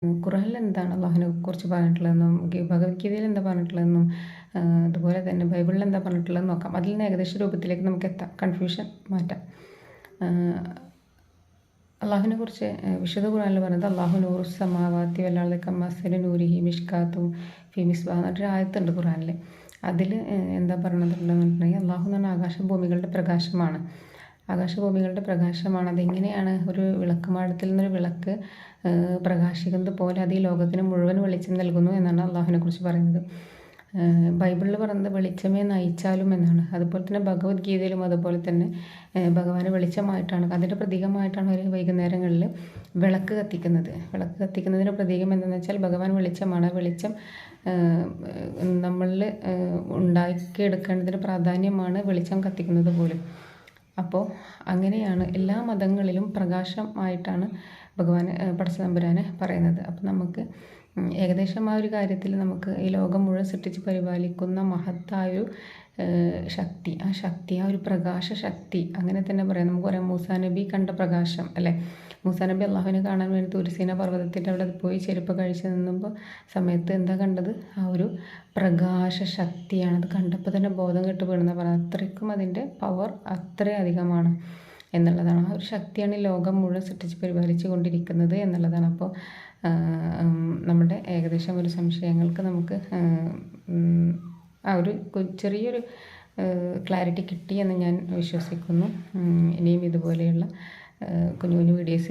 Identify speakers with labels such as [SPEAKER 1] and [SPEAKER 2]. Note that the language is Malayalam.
[SPEAKER 1] ഖുർആനിൽ എന്താണ് അള്ളാഹുവിനെ കുറിച്ച് പറഞ്ഞിട്ടുള്ളതെന്നും ഭഗവത്ഗീതയിൽ എന്താ പറഞ്ഞിട്ടുള്ളതെന്നും അതുപോലെ തന്നെ ബൈബിളിൽ എന്താ പറഞ്ഞിട്ടുള്ളതെന്ന് നോക്കാം. അതിൽ നിന്ന് ഏകദേശ രൂപത്തിലേക്ക് നമുക്ക് എത്താം, കൺഫ്യൂഷൻ മാറ്റാം. അള്ളാഹുവിനെ കുറിച്ച് വിശുദ്ധ ഖുർആനിൽ പറയുന്നത് അള്ളാഹു നൂറു സമാവാത്തി വല്ലാതെ കമ്മാസല് നൂരിഹി മിഷ്കാത്തും ഫി മിസ്ബാഹ് എന്നൊരു ആയത്തുണ്ട് ഖുർആനിൽ. അതിൽ എന്താ പറഞ്ഞിട്ടുള്ളതെന്ന് പറഞ്ഞിട്ടുണ്ടെങ്കിൽ അള്ളാഹു എന്ന് പറഞ്ഞാൽ ആകാശഭൂമികളുടെ പ്രകാശമാണ്. ആകാശഭൂമികളുടെ പ്രകാശമാണ്. അതെങ്ങനെയാണ് ഒരു വിളക്കുമാടത്തിൽ നിന്നൊരു വിളക്ക് പ്രകാശിക്കുന്നത് പോലെ അത് ഈ ലോകത്തിന് മുഴുവൻ വെളിച്ചം നൽകുന്നു എന്നാണ് അള്ളാഹുവിനെ കുറിച്ച് പറയുന്നത്. ബൈബിളിൽ പറയുന്നത് വെളിച്ചമേ നയിച്ചാലും എന്നാണ്. അതുപോലെ തന്നെ ഭഗവത്ഗീതയിലും അതുപോലെ തന്നെ ഭഗവാന് വെളിച്ചമായിട്ടാണ്, അതിൻ്റെ പ്രതീകമായിട്ടാണ് അവർ വൈകുന്നേരങ്ങളിൽ വിളക്ക് കത്തിക്കുന്നത്. വിളക്ക് കത്തിക്കുന്നതിൻ്റെ പ്രതീകം എന്താണെന്ന് വെച്ചാൽ ഭഗവാൻ വെളിച്ചമാണ്. വെളിച്ചം നമ്മളിൽ ഉണ്ടാക്കിയെടുക്കേണ്ടതിന് പ്രാധാന്യമാണ് വെളിച്ചം കത്തിക്കുന്നത് പോലും. അപ്പോൾ അങ്ങനെയാണ് എല്ലാ മതങ്ങളിലും പ്രകാശമായിട്ടാണ് ഭഗവാൻ പടച്ചതമ്പുരാനെ പറയുന്നത്. അപ്പോൾ നമുക്ക് ഏകദേശം ആ ഒരു കാര്യത്തിൽ നമുക്ക് ഈ ലോകം മുഴുവൻ സൃഷ്ടിച്ച് പരിപാലിക്കുന്ന മഹത്തായൊരു ശക്തി, ആ ഒരു പ്രകാശ ശക്തി അങ്ങനെ തന്നെ പറയാം. നമുക്ക് പറയാം മൂസാ നബി കണ്ട പ്രകാശം അല്ലേ. മൂസാ നബി അള്ളാഹുവിനെ കാണാൻ വേണ്ടി തുരിസീന പർവ്വതത്തിൻ്റെ അവിടെ പോയി ചെരുപ്പ് കഴിച്ച് നിന്നുമ്പോൾ സമയത്ത് എന്താ കണ്ടത്? ആ ഒരു പ്രകാശ ശക്തിയാണ്. അത് കണ്ടപ്പോൾ തന്നെ ബോധം കെട്ട് വീണെന്ന് പറയാം. അത്രയ്ക്കും അതിൻ്റെ പവർ അത്രയധികമാണ് എന്നുള്ളതാണ്. ആ ഒരു ശക്തിയാണ് ഈ ലോകം മുഴുവൻ സൃഷ്ടിച്ച് പരിപാലിച്ചു കൊണ്ടിരിക്കുന്നത് എന്നുള്ളതാണ്. അപ്പോൾ നമ്മുടെ ഏകദേശം ഒരു സംശയങ്ങൾക്ക് നമുക്ക് ആ ഒരു ചെറിയൊരു ക്ലാരിറ്റി കിട്ടി എന്ന് ഞാൻ വിശ്വസിക്കുന്നു. ഇനിയും ഇതുപോലെയുള്ള കുഞ്ഞു കുഞ്ഞു വീഡിയോസിൽ